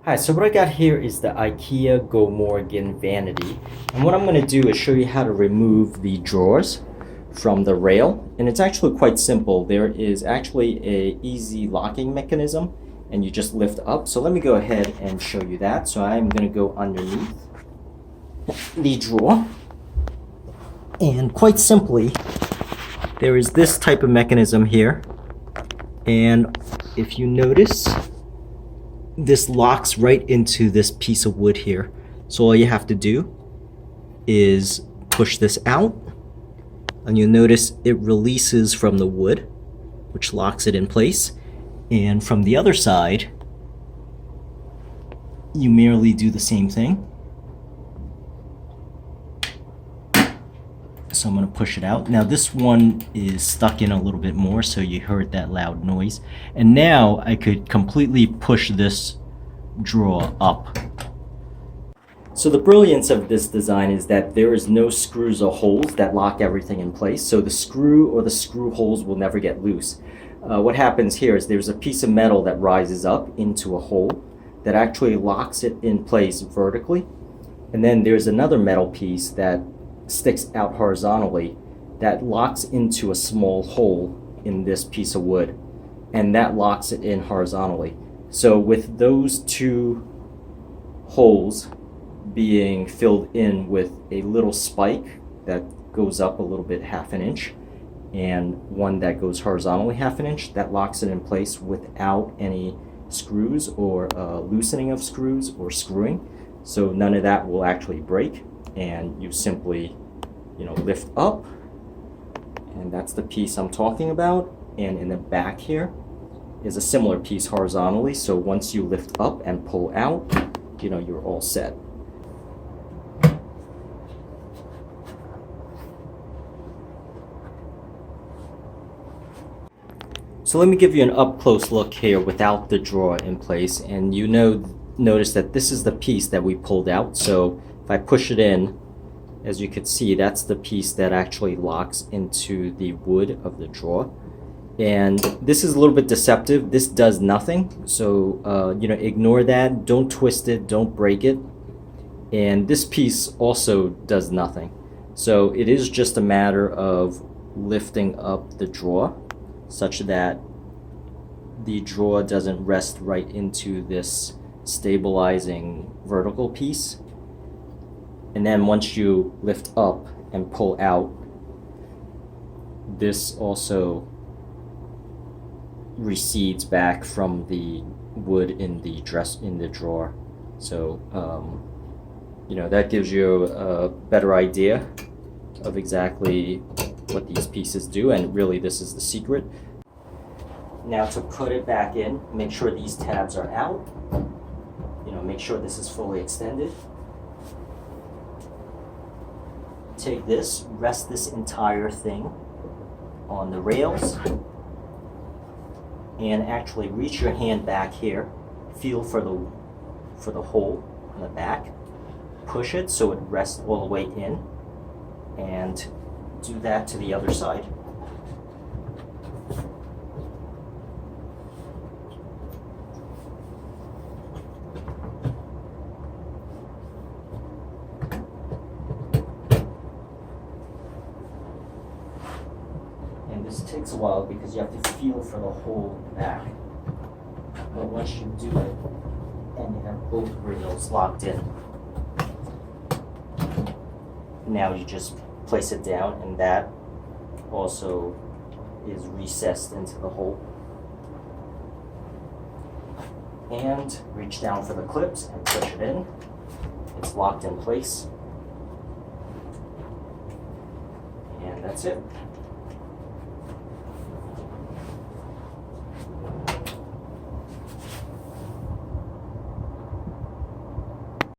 Hi, so what I got here is the IKEA Go Morgan Vanity. And what I'm going to do is show you how to remove the drawers from the rail. And it's actually quite simple. There is actually a easy locking mechanism and you just lift up. So let me go ahead and show you that. So I'm going to go underneath the drawer. And quite simply, there is this type of mechanism here. And if you notice, this locks right into this piece of wood here. So all you have to do is push this out, and you'll notice it releases from the wood, which locks it in place. And from the other side, you merely do the same thing. So I'm going to push it out. Now this one is stuck in a little bit more, so you heard that loud noise. And now I could completely push this drawer up. So the brilliance of this design is that there is no screws or holes that lock everything in place. So the screw or the screw holes will never get loose. What happens here is there's a piece of metal that rises up into a hole that actually locks it in place vertically. And then there's another metal piece that sticks out horizontally that locks into a small hole in this piece of wood, and that locks it in horizontally. So with those two holes being filled in with a little spike that goes up a little bit, half an inch, and one that goes horizontally half an inch, that locks it in place without any screws or loosening of screws or screwing. So none of that will actually break, and you simply, lift up, and that's the piece I'm talking about. And in the back here is a similar piece horizontally. So once you lift up and pull out, you're all set. So let me give you an up-close look here without the drawer in place, and notice that this is the piece that we pulled out. So if I push it in, as you can see, that's the piece that actually locks into the wood of the drawer. And this is a little bit deceptive. This does nothing. So, ignore that. Don't twist it. Don't break it. And this piece also does nothing. So it is just a matter of lifting up the drawer such that the drawer doesn't rest right into this stabilizing vertical piece. And then once you lift up and pull out, this also recedes back from the wood in the drawer. So that gives you a better idea of exactly what these pieces do, and really this is the secret. Now to put it back in, make sure these tabs are out. Make sure this is fully extended. Take this, rest this entire thing on the rails, and actually reach your hand back here, feel for the hole in the back, push it so it rests all the way in, and do that to the other side. This takes a while because you have to feel for the hole in the back. But once you do it, and you have both rails locked in, now you just place it down, and that also is recessed into the hole. And reach down for the clips and push it in. It's locked in place. And that's it.